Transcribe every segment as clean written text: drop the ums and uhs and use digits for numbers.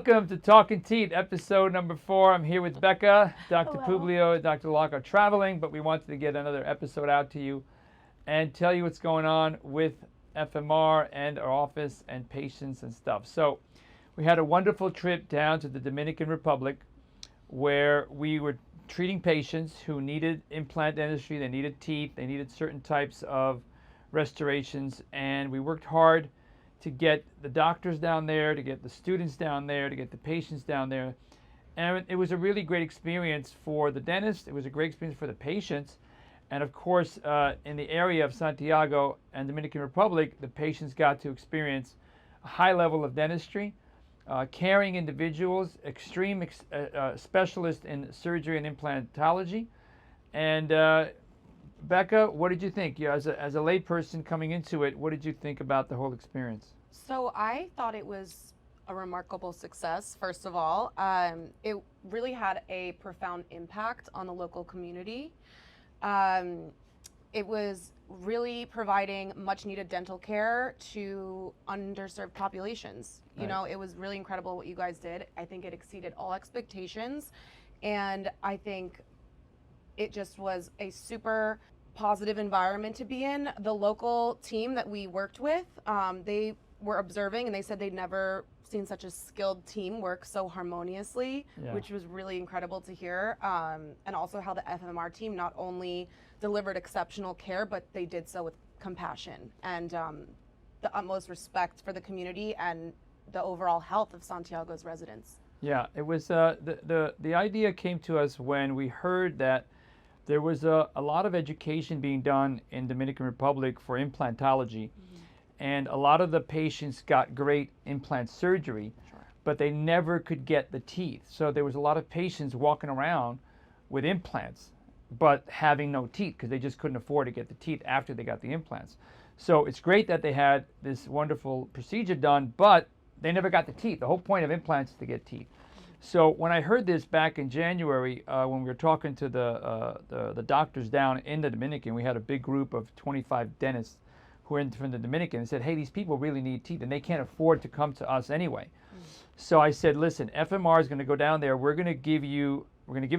Welcome to Talking Teeth, episode number 4. I'm here with Becca. Dr. Hello. Publio, Dr. Locke are traveling, but we wanted to get another episode out to you and tell you what's going on with FMR and our office and patients and stuff. So we had a wonderful trip down to the Dominican Republic where we were treating patients who needed implant dentistry, they needed teeth, they needed certain types of restorations, and we worked hard to get the doctors down there, to get the students down there, to get the patients down there. And it was a really great experience for the dentist. It was a great experience for the patients. And of course, in the area of Santiago and Dominican Republic, the patients got to experience a high level of dentistry, caring individuals, extreme specialists in surgery and implantology. And Becca, what did you think? As a lay person coming into it, what did you think about the whole experience? So I thought it was a remarkable success, first of all. It really had a profound impact on the local community. It was really providing much needed dental care to underserved populations. Right. You know, it was really incredible what you guys did. I think it exceeded all expectations. And I think it just was a super positive environment to be in. The local team that we worked with, they were observing and they said they'd never seen such a skilled team work so harmoniously, Yeah. which was really incredible to hear. And also how the FMR team not only delivered exceptional care, but they did so with compassion and the utmost respect for the community and the overall health of Santiago's residents. Yeah, it was the idea came to us when we heard that there was a lot of education being done in Dominican Republic for implantology, and a lot of the patients got great implant surgery, but they never could get the teeth. So there was a lot of patients walking around with implants, but having no teeth because they just couldn't afford to get the teeth after they got the implants. So it's great that they had this wonderful procedure done, but they never got the teeth. The whole point of implants is to get teeth. So when I heard this back in January, when we were talking to the doctors down in the Dominican, we had a big group of 25 dentists who were from the Dominican and said, hey, these people really need teeth and they can't afford to come to us anyway. So I said, listen, FMR is going to go down there. We're going to give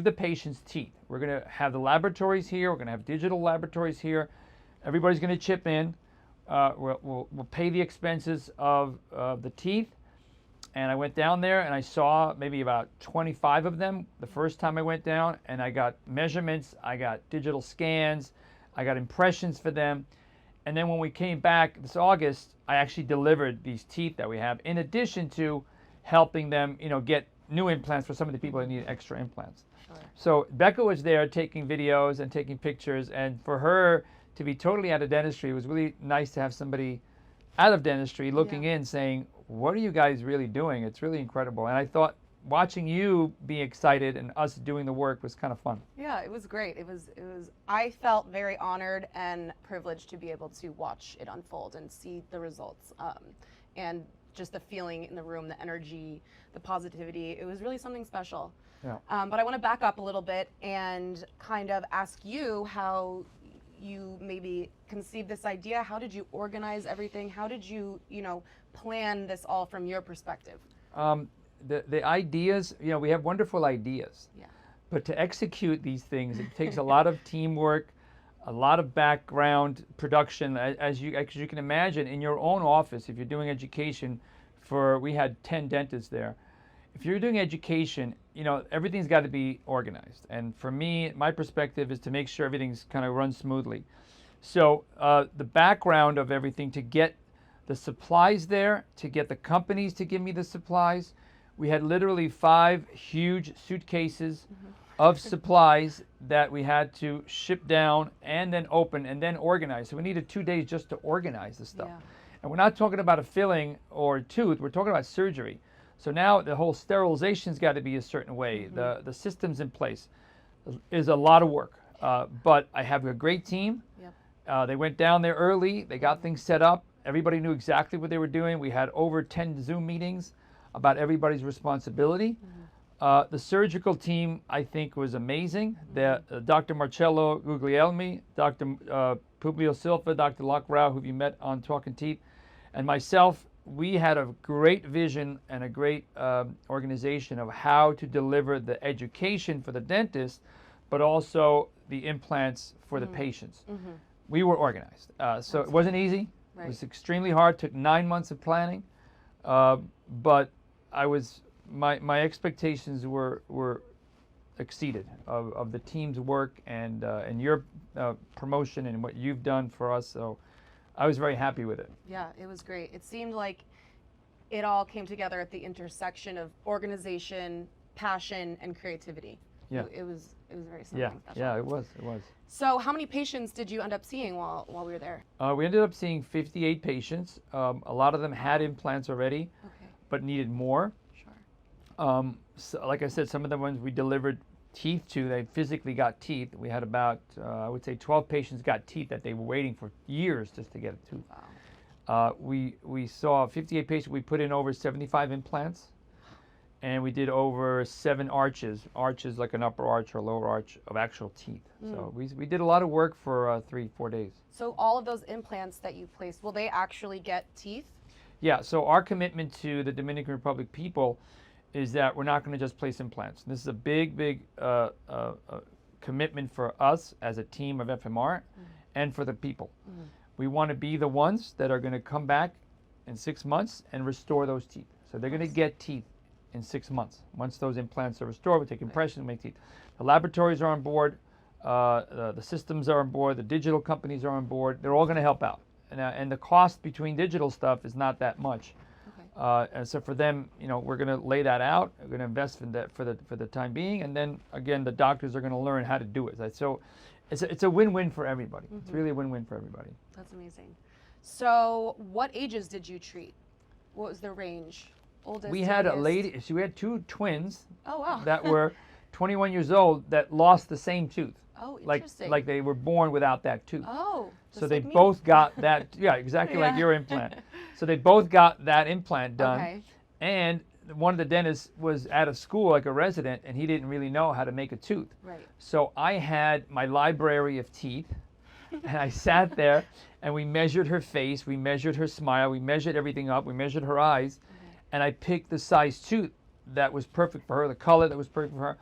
the patients teeth. We're going to have the laboratories here. We're going to have digital laboratories here. Everybody's going to chip in. We'll pay the expenses of the teeth. And I went down there and I saw maybe about 25 of them the first time I went down, and I got measurements, I got digital scans, I got impressions for them. And then when we came back this August, I actually delivered these teeth that we have, in addition to helping them, get new implants for some of the people that need extra implants. Sure. So Becca was there taking videos and taking pictures, and for her to be totally out of dentistry, it was really nice to have somebody out of dentistry looking in saying, what are you guys really doing? It's really incredible. And I thought watching you be excited and us doing the work was kind of fun. Yeah, it was great. It was I felt very honored and privileged to be able to watch it unfold and see the results. And just the feeling in the room, the energy, the positivity, it was really something special. Yeah. But I want to back up a little bit and kind of ask you how you maybe conceived this idea. How did you organize everything? How did you, plan this all from your perspective? The ideas, we have wonderful ideas. Yeah. But to execute these things, it takes a lot of teamwork, a lot of background production. As you can imagine, in your own office, if you're doing education we had 10 dentists there. If you're doing education, everything's got to be organized. And for me, my perspective is to make sure everything's kind of runs smoothly. So the background of everything, to get the supplies there, to get the companies to give me the supplies, we had literally 5 huge suitcases of supplies that we had to ship down and then open and then organize. So we needed 2 days just to organize the stuff. Yeah. And we're not talking about a filling or a tooth, we're talking about surgery. So now the whole sterilization's got to be a certain way. The systems in place is a lot of work. But I have a great team. Yep. They went down there early. They got things set up. Everybody knew exactly what they were doing. We had over 10 Zoom meetings about everybody's responsibility. The surgical team, I think, was amazing. Dr. Marcello Guglielmi, Dr. Publio Silva, Dr. Locke, who you met on Talking Teeth, and myself, we had a great vision and a great organization of how to deliver the education for the dentist, but also the implants for the patients. We were organized. So it wasn't easy. Right. It was extremely hard. Took 9 months of planning, but my expectations were exceeded of the team's work and your promotion and what you've done for us. So I was very happy with it. Yeah, it was great. It seemed like it all came together at the intersection of organization, passion, and creativity. Yeah. It was very something Yeah, special. yeah, it was. So how many patients did you end up seeing while we were there? We ended up seeing 58 patients. A lot of them had implants already, Okay. but needed more. Sure. So, like I said, some of the ones we delivered teeth to, they physically got teeth. We had about, I would say 12 patients got teeth that they were waiting for years just to get a tooth. Wow. We saw 58 patients. We put in over 75 implants, and we did over 7 arches like an upper arch or lower arch of actual teeth. So we did a lot of work for 3-4 days. So all of those implants that you placed, will they actually get teeth? Yeah, so our commitment to the Dominican Republic people is that we're not going to just place implants. This is a big commitment for us as a team of FMR and for the people. We want to be the ones that are going to come back in 6 months and restore those teeth. So they're going to get teeth in 6 months. Once those implants are restored, we take impressions and make teeth. The laboratories are on board, the systems are on board, the digital companies are on board. They're all going to help out. And the cost between digital stuff is not that much. And so for them, we're going to lay that out. We're going to invest in that for the time being, and then again, the doctors are going to learn how to do it. So it's a win-win for everybody. It's really a win-win for everybody. That's amazing. So what ages did you treat? What was the range? Oldest, We had a youngest? lady. So we had 2 twins Oh wow. that were 21 years old that lost the same tooth. Oh, Like interesting. they were born without that tooth. Oh. So just they like me. both got that. Yeah, exactly like Yeah. your implant. So they both got that implant done. Okay. And one of the dentists was out of school, like a resident, and he didn't really know how to make a tooth. Right. So I had my library of teeth, and I sat there, and we measured her face, we measured her smile, we measured everything up, we measured her eyes, and I picked the size tooth that was perfect for her, the color that was perfect for her.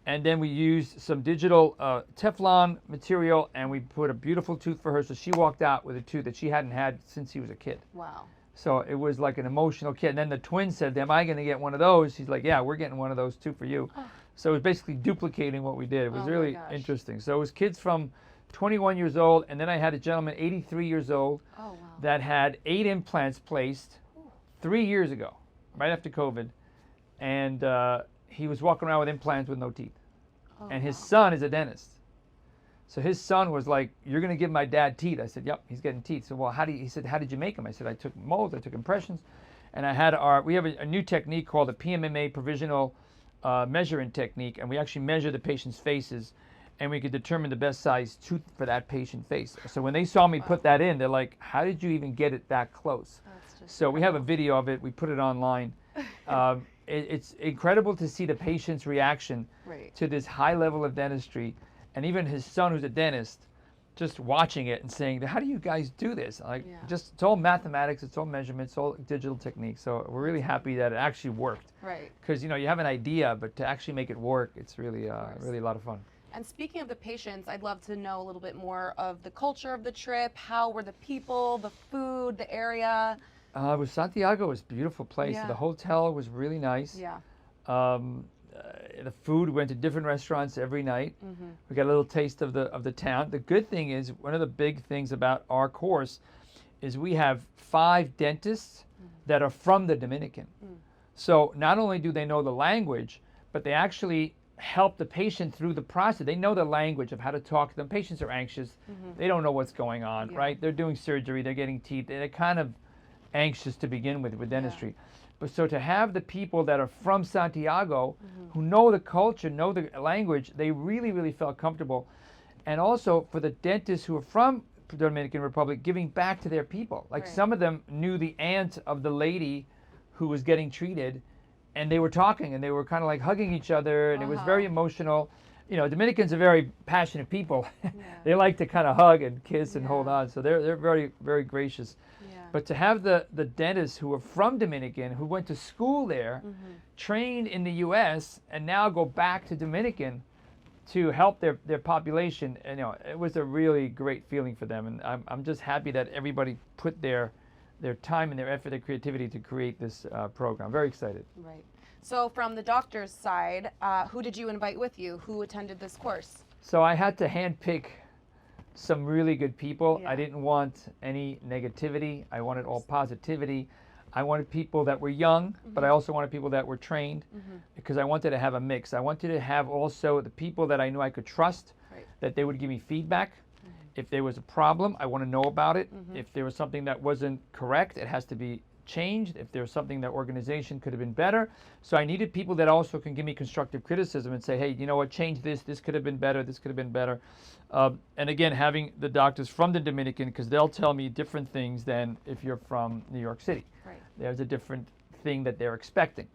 And then we used some digital Teflon material, and we put a beautiful tooth for her. So she walked out with a tooth that she hadn't had since she was a kid. Wow. So it was like an emotional kid. And then the twin said, "Am I going to get one of those?" She's like, "Yeah, we're getting one of those too for you." So it was basically duplicating what we did. It was Oh my really gosh. interesting. So it was kids from 21 years old, and then I had a gentleman, 83 years old, Oh wow. that had 8 implants placed 3 years ago, right after COVID, and he was walking around with implants with no teeth. Oh, And his wow. son is a dentist. So his son was like, "You're going to give my dad teeth." I said, "Yep, he's getting teeth." So, well, he said, "How did you make them?" I said, "I took molds, I took impressions, and we have a new technique called the PMMA provisional measuring technique, and we actually measure the patient's faces, and we could determine the best size tooth for that patient face." So when they saw me put that in, they're like, "How did you even get it that close?" That's just So we have a incredible. video of it. We put it online. It's incredible to see the patient's reaction Right. to this high level of dentistry, and even his son, who's a dentist, just watching it and saying, "How do you guys do this?" Like, Yeah. just it's all mathematics, it's all measurements, it's all digital techniques. So we're really happy that it actually worked, Right. because you have an idea, but to actually make it work, it's really course. really a lot of fun. And speaking of the patients, I'd love to know a little bit more of the culture of the trip. How were the people, the food, the area? Santiago was a beautiful place. Yeah. The hotel was really nice. Yeah. The food, we went to different restaurants every night. We got a little taste of the town. The good thing is, one of the big things about our course is we have 5 dentists that are from the Dominican. So not only do they know the language, but they actually help the patient through the process. They know the language of how to talk to them. Patients are anxious. They don't know what's going on, Yeah. right? They're doing surgery, they're getting teeth. They're kind of anxious to begin with dentistry. But so to have the people that are from Santiago, who know the culture, know the language, they really, really felt comfortable. And also for the dentists who are from the Dominican Republic, giving back to their people. Like, Right. some of them knew the aunt of the lady who was getting treated, and they were talking, and they were kind of like hugging each other, and it was very emotional. Dominicans are very passionate people. They like to kind of hug and kiss and hold Yeah. on, so they're very, very gracious. Yeah. But to have the dentists who are from Dominican, who went to school there, trained in the U.S., and now go back to Dominican to help their population, and, it was a really great feeling for them. And I'm just happy that everybody put their time and their effort and creativity to create this program. Very excited. Right. So from the doctor's side, who did you invite with you? Who attended this course? So I had to handpick some really good people. Yeah. I didn't want any negativity. I wanted all positivity. I wanted people that were young, but I also wanted people that were trained, because I wanted to have a mix. I wanted to have also the people that I knew I could trust, that they would give me feedback. If there was a problem, I want to know about it. If there was something that wasn't correct, it has to be changed. If there's something that organization could have been better. So I needed people that also can give me constructive criticism and say, hey, you know what, change this could have been better, this could have been better. And again, having the doctors from the Dominican, because they'll tell me different things than if you're from New York City. Right. There's a different thing that they're expecting.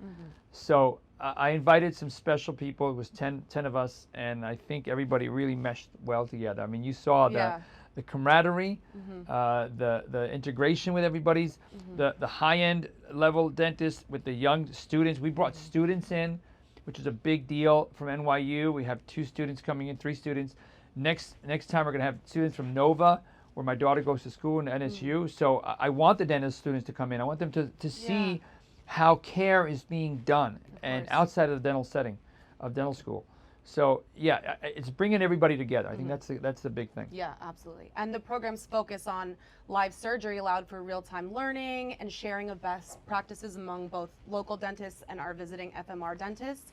So I invited some special people. It was 10 of us, and I think everybody really meshed well together. I mean, you saw the camaraderie, the integration with everybody's, the high-end level dentists with the young students. We brought students in, which is a big deal, from NYU. We have 2 students coming in, 3 students. Next time we're going to have students from Nova, where my daughter goes to school, in NSU. So I want the dentist students to come in. I want them to see how care is being done and outside of the dental setting of dental school. So yeah, it's bringing everybody together. I think that's the big thing. Yeah, absolutely. And the program's focus on live surgery allowed for real-time learning and sharing of best practices among both local dentists and our visiting FMR dentists.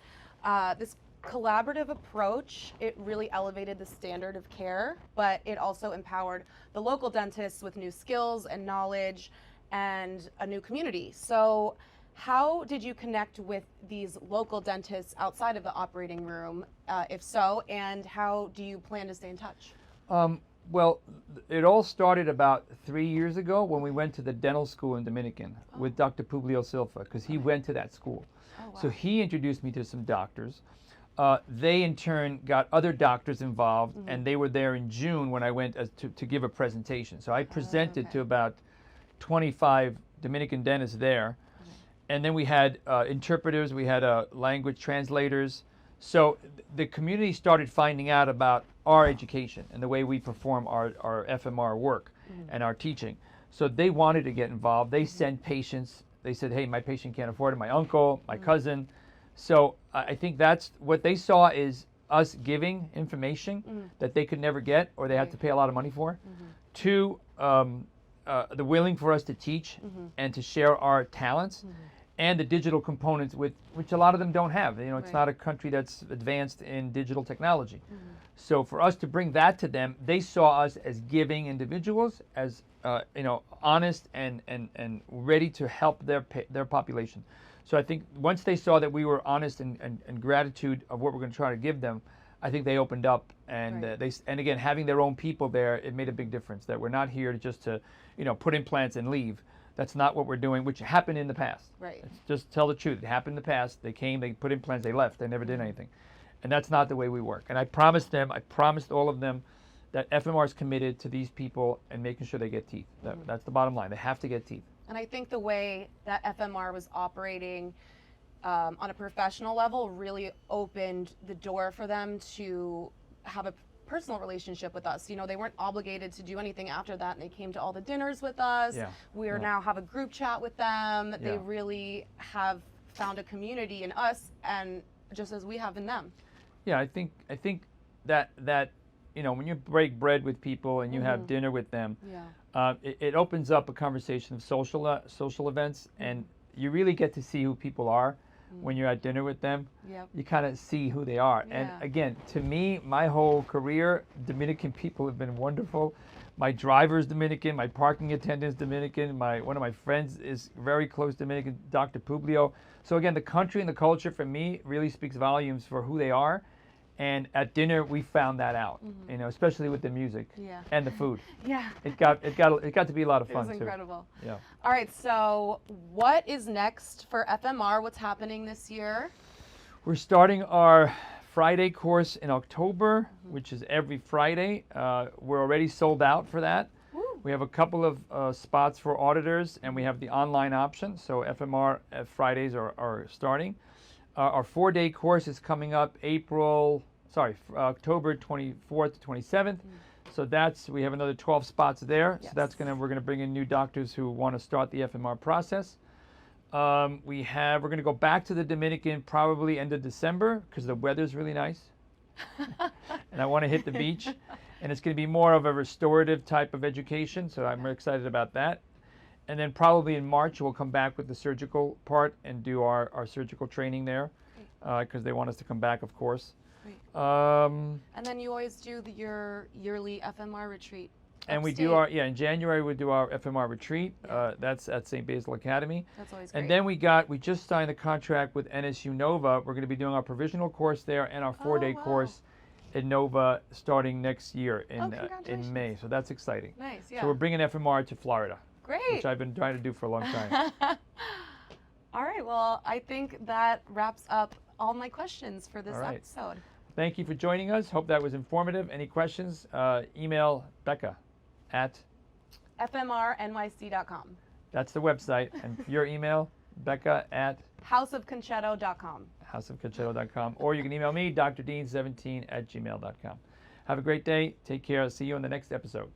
This collaborative approach, it really elevated the standard of care, but it also empowered the local dentists with new skills and knowledge and a new community. So how did you connect with these local dentists outside of the operating room, if so, and how do you plan to stay in touch? Well, it all started about 3 years ago when we went to the dental school in Dominican with Dr. Publio Silva, because he went to that school. So he introduced me to some doctors. They in turn got other doctors involved, and they were there in June when I went to give a presentation. So I presented to about 25 Dominican dentists there. And then we had interpreters, we had language translators. So the community started finding out about our education and the way we perform our FMR work and our teaching. So they wanted to get involved. They sent patients. They said, hey, my patient can't afford it, my uncle, my cousin. So I think that's what they saw, is us giving information that they could never get or they had to pay a lot of money for. 2, the willing for us to teach and to share our talents. And the digital components, which a lot of them don't have. It's not a country that's advanced in digital technology. So for us to bring that to them, they saw us as giving individuals, as honest and ready to help their population. So I think once they saw that we were honest and gratitude of what we're going to try to give them, I think they opened up, and and again, having their own people there, it made a big difference. That we're not here just to put implants and leave. That's not what we're doing, which happened in the past. Right. Let's just tell the truth. It happened in the past. They came, they put implants, they left. They never did anything. And that's not the way we work. And I promised all of them that FMR is committed to these people and making sure they get teeth. That's the bottom line. They have to get teeth. And I think the way that FMR was operating on a professional level really opened the door for them to have a personal relationship with us. They weren't obligated to do anything after that, and they came to all the dinners with us. We now have a group chat with them. They really have found a community in us, and just as we have in them. Yeah, I think that when you break bread with people and you have dinner with them, it opens up a conversation of social events, and you really get to see who people are. When you're at dinner with them, you kind of see who they are. And again, to me, my whole career, Dominican people have been wonderful. My driver's Dominican, my parking attendant's Dominican, one of my friends is very close Dominican, Dr. Publio. So again, the country and the culture for me really speaks volumes for who they are. And at dinner, we found that out, especially with the music and the food. It got to be a lot of fun too. It was incredible. Yeah. All right, so what is next for FMR? What's happening this year? We're starting our Friday course in October, which is every Friday. We're already sold out for that. We have a couple of spots for auditors, and we have the online option. So FMR Fridays are starting. Our 4-day course is coming up October 24th to 27th. So we have another 12 spots there. Yes. So we're gonna bring in new doctors who want to start the FMR process. We're gonna go back to the Dominican probably end of December because the weather's really nice, and I want to hit the beach. And it's going to be more of a restorative type of education, so I'm excited about that. And then probably in March we'll come back with the surgical part and do our surgical training there, because they want us to come back, of course. And then you always do your yearly FMR retreat. And we upstate. do in January we do our FMR retreat. That's at St. Basil Academy. That's always great. And then we just signed a contract with NSU Nova. We're going to be doing our provisional course there and our 4-day course in Nova starting next year in May. So that's exciting. Nice, yeah. So we're bringing FMR to Florida. Great. Which I've been trying to do for a long time. All right, well, I think that wraps up all my questions for this episode. Thank you for joining us. Hope that was informative. Any questions, email Becca at FMRNYC.com. That's the website. And your email, Becca at houseofconceto.com. houseofconceto.com. Or you can email me, drdean17@gmail.com. Have a great day. Take care. See you in the next episode.